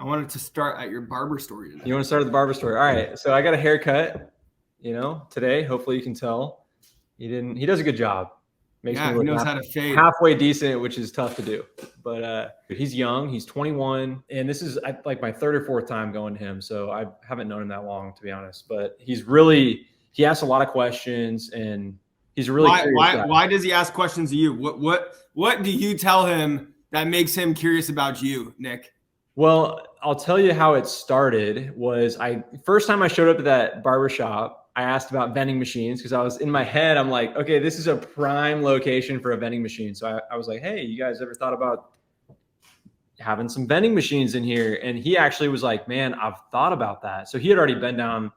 wanted to start at your barber story today. You want to start at the barber story? All right. So I got a haircut, today. Hopefully you can tell. He does a good job. Makes me look he knows how to fade. Halfway decent, which is tough to do. But he's young. He's 21. And this is like my third or fourth time going to him. So I haven't known him that long, to be honest. But he asks a lot of questions, and he's really why does he ask questions of you? What do you tell him that makes him curious about you, Nick? Well, I'll tell you how it started. First time I showed up at that barbershop, I asked about vending machines because I was in my head. I'm like, okay, this is a prime location for a vending machine. So I was like, hey, you guys ever thought about having some vending machines in here? And he actually was like, man, I've thought about that. So he had already been down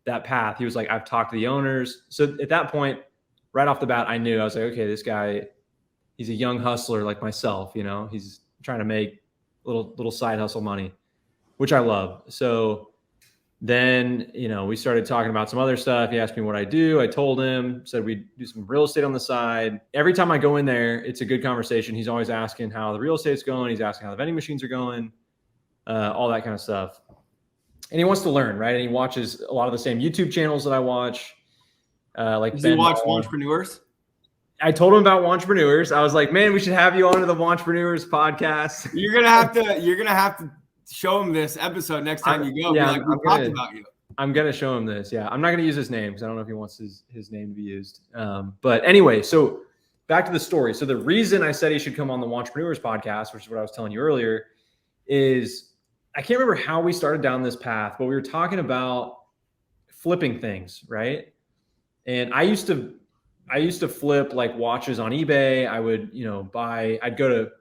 that path. He was like, I've talked to the owners. So at that point, right off the bat, I knew. I was like, okay, this guy, he's a young hustler like myself. He's trying to make little side hustle money, which I love. So then, we started talking about some other stuff. He asked me what I do. I told him, said we do some real estate on the side. Every time I go in there, it's a good conversation. He's always asking how the real estate's going. He's asking how the vending machines are going, all that kind of stuff. And he wants to learn, right? And he watches a lot of the same YouTube channels that I watch. Does he watch Wantrepenuers? I told him about Wantrepenuers. I was like, man, we should have you on to the Wantrepenuers podcast. You're gonna have to show him this episode next time you go. Yeah, we talked about you. I'm gonna show him this. Yeah, I'm not gonna use his name because I don't know if he wants his name to be used. But anyway, so back to the story. So the reason I said he should come on the Wantrepenuers podcast, which is what I was telling you earlier, is I can't remember how we started down this path, but we were talking about flipping things, right? And I used to flip like watches on eBay. I would, I'd go to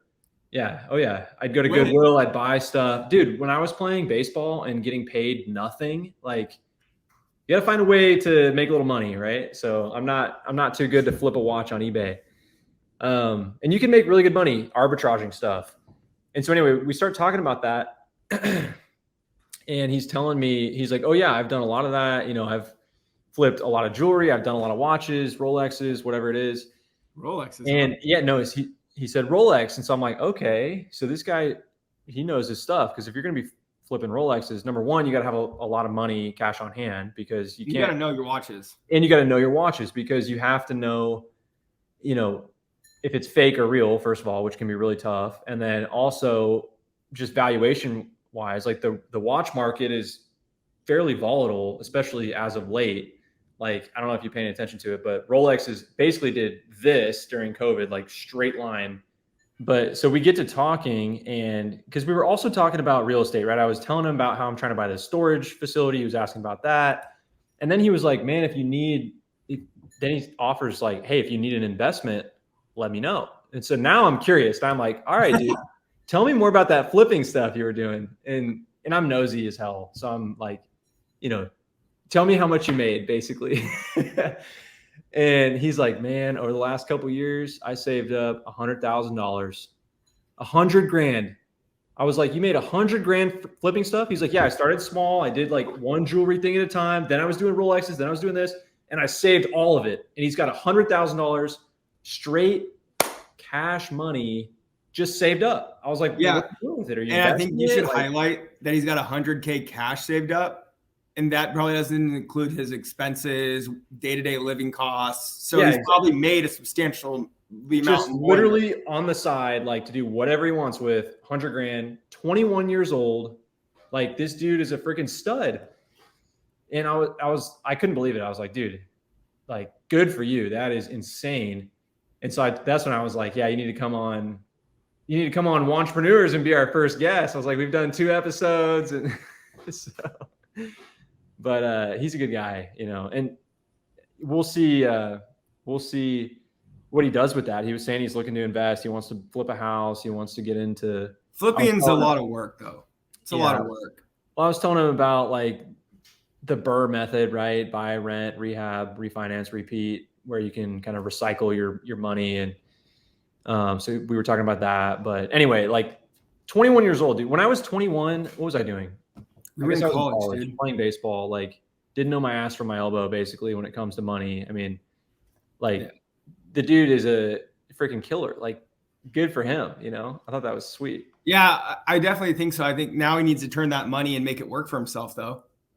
Goodwill. I'd buy stuff. Dude, when I was playing baseball and getting paid nothing, like you got to find a way to make a little money, right? So I'm not too good to flip a watch on eBay. And you can make really good money arbitraging stuff. And so anyway, we start talking about that. And he's telling me, he's like, oh yeah, I've done a lot of that. I've flipped a lot of jewelry. I've done a lot of watches, Rolexes, whatever it is. Rolexes. And he said Rolex. And so I'm like, okay, so this guy, he knows his stuff. Because if you're going to be flipping Rolexes, number one, you got to have a lot of money, cash on hand, because you got to know your watches. And you got to know your watches because you have to know, if it's fake or real, first of all, which can be really tough. And then also just valuation wise, like the watch market is fairly volatile, especially as of late. Like, I don't know if you're paying attention to it, but Rolex basically did this during COVID, like straight line. But so we get to talking, and because we were also talking about real estate, right? I was telling him about how I'm trying to buy this storage facility. He was asking about that. And then he was like, man, then he offers like, hey, if you need an investment, let me know. And so now I'm curious. I'm like, all right, dude, tell me more about that flipping stuff you were doing. And I'm nosy as hell. So I'm like, tell me how much you made, basically. And he's like, man, over the last couple of years, I saved up $100,000, $100,000. I was like, you made $100,000 flipping stuff? He's like, yeah, I started small. I did like one jewelry thing at a time. Then I was doing Rolexes. Then I was doing this, and I saved all of it. And he's got $100,000 straight cash money just saved up. I was like, yeah, what are you doing with it? Are you and I think you should highlight that he's got $100K cash saved up. And that probably doesn't include his expenses, day-to-day living costs. So he's probably made a substantial amount. Just literally on the side, like to do whatever he wants with $100,000, 21 years old. Like this dude is a freaking stud. And I couldn't believe it. I was like, dude, like good for you. That is insane. And so that's when I was like, yeah, you need to come on Wantrepenuers and be our first guest. I was like, we've done 2 episodes. And so... But he's a good guy, and we'll see what he does with that. He was saying he's looking to invest. He wants to flip a house. He wants to get into flipping's a lot of work, though. It's a lot of work. Well, I was telling him about like the BRRRR method, right? Buy, rent, rehab, refinance, repeat, where you can kind of recycle your money. And so we were talking about that. But anyway, like 21 years old, dude. When I was 21, what was I doing? I guess I was in college, playing baseball, like didn't know my ass from my elbow, basically, when it comes to money. I mean, the dude is a freaking killer. Like, good for him, I thought that was sweet. Yeah, I definitely think so. I think now he needs to turn that money and make it work for himself, though.